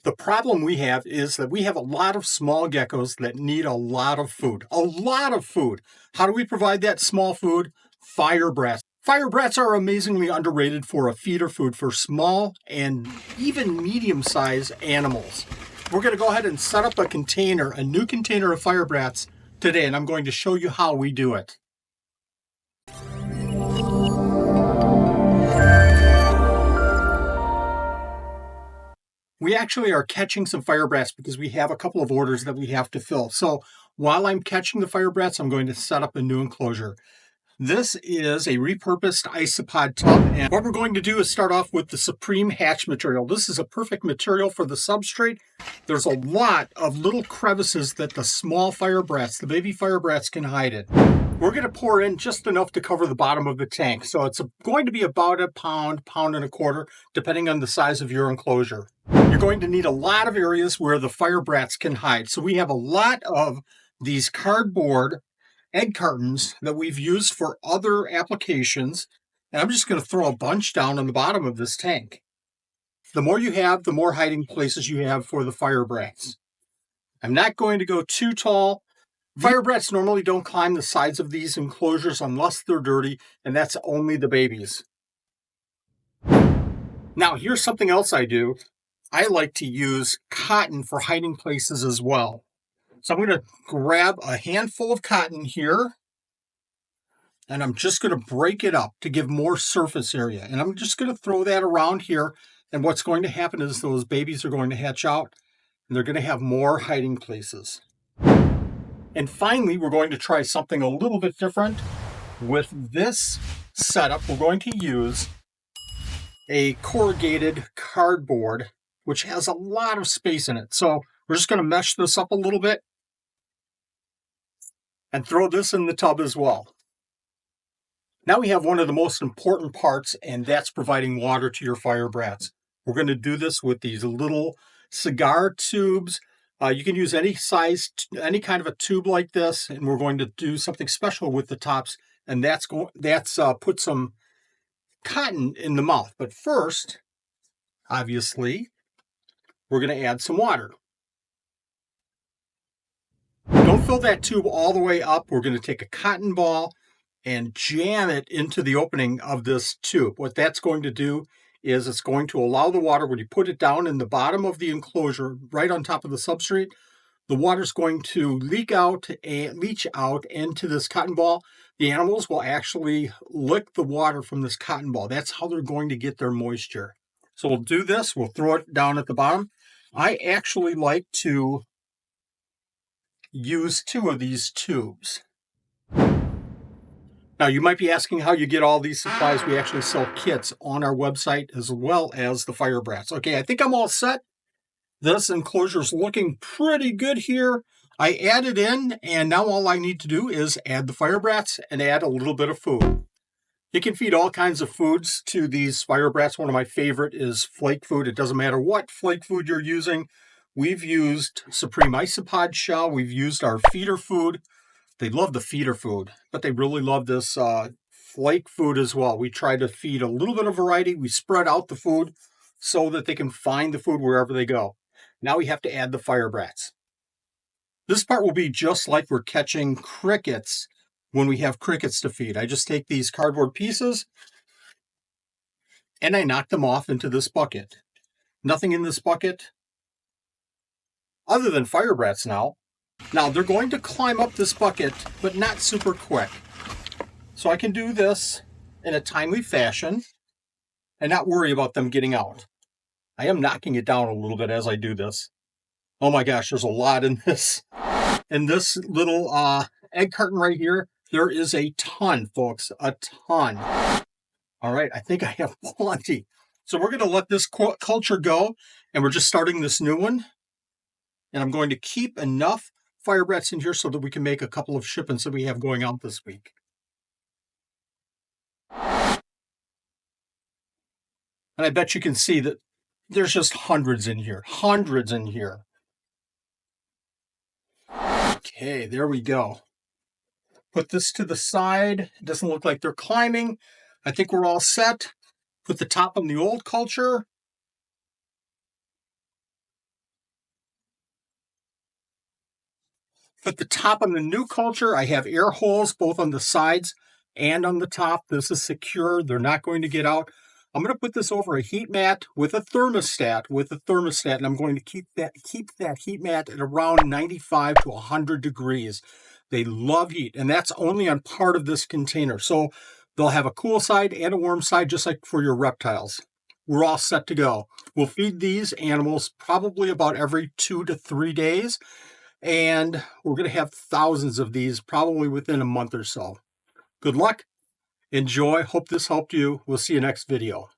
The problem we have is that we have a lot of small geckos that need a lot of food. A lot of food. How do we provide that small food? Firebrats. Firebrats are amazingly underrated for a feeder food for small and even medium-sized animals. We're going to go ahead and set up a container, a new container of Firebrats today, and I'm going to show you how we do it. We actually are catching some Firebrats because we have a couple of orders that we have to fill. So while I'm catching the Firebrats, I'm going to set up a new enclosure. This is a repurposed isopod tub, and what we're going to do is start off with the Supreme Hatch material. This is a perfect material for the substrate. There's a lot of little crevices that the small Firebrats, the baby Firebrats, can hide in. We're going to pour in just enough to cover the bottom of the tank. So it's going to be about a pound, pound and a quarter, depending on the size of your enclosure. You're going to need a lot of areas where the Firebrats can hide. So we have a lot of these cardboard egg cartons that we've used for other applications. And I'm just going to throw a bunch down on the bottom of this tank. The more you have, the more hiding places you have for the Firebrats. I'm not going to go too tall. Firebrats normally don't climb the sides of these enclosures unless they're dirty, and that's only the babies. Now, here's something else I do. I like to use cotton for hiding places as well. So I'm going to grab a handful of cotton here, and I'm just going to break it up to give more surface area. And I'm just going to throw that around here, and what's going to happen is those babies are going to hatch out, and they're going to have more hiding places. And finally, we're going to try something a little bit different. With this setup, we're going to use a corrugated cardboard, which has a lot of space in it. So we're just going to mesh this up a little bit and throw this in the tub as well. Now we have one of the most important parts, and that's providing water to your Firebrats. We're going to do this with these little cigar tubes. You can use any size, any kind of a tube like this, and we're going to do something special with the tops, and that's put some cotton in the mouth. But first, obviously, we're going to add some water. Don't fill that tube all the way up. We're going to take a cotton ball and jam it into the opening of this tube. What that's going to do is it's going to allow the water, when you put it down in the bottom of the enclosure, right on top of the substrate, the water's going to leach out into this cotton ball. The animals will actually lick the water from this cotton ball. That's how they're going to get their moisture. So we'll do this. We'll throw it down at the bottom. I actually like to use 2 of these tubes. Now, you might be asking how you get all these supplies. We actually sell kits on our website as well as the Firebrats. Okay, I think I'm all set. This enclosure is looking pretty good here. I added in, and now all I need to do is add the Firebrats and add a little bit of food. You can feed all kinds of foods to these Firebrats. One of my favorite is flake food. It doesn't matter what flake food you're using. We've used Supreme Isopod shell. We've used our feeder food. They love the feeder food, but they really love this flake food as well. We try to feed a little bit of variety. We spread out the food so that they can find the food wherever they go. Now we have to add the Firebrats. This part will be just like we're catching crickets when we have crickets to feed. I just take these cardboard pieces and I knock them off into this bucket. Nothing in this bucket other than Firebrats now. Now, they're going to climb up this bucket, but not super quick. So I can do this in a timely fashion and not worry about them getting out. I am knocking it down a little bit as I do this. Oh my gosh, there's a lot in this. In this little egg carton right here, there is a ton, folks, a ton. All right, I think I have plenty. So we're going to let this culture go, and we're just starting this new one. And I'm going to keep enough Firebrats in here so that we can make a couple of shipments that we have going out this week. And I bet you can see that there's just hundreds in here. Hundreds in here. Okay, there we go. Put this to the side. It doesn't look like they're climbing. I think we're all set. Put the top on the old culture. At the top on the new culture, I have air holes both on the sides and on the top. This is secure. They're not going to get out. I'm going to put this over a heat mat with a thermostat, and I'm going to keep that heat mat at around 95 to 100 degrees. They love heat, and that's only on part of this container. So they'll have a cool side and a warm side, just like for your reptiles. We're all set to go. We'll feed these animals probably about every 2 to 3 days, and we're going to have thousands of these probably within a month or so. Good luck. Enjoy. Hope this helped you. We'll see you next video.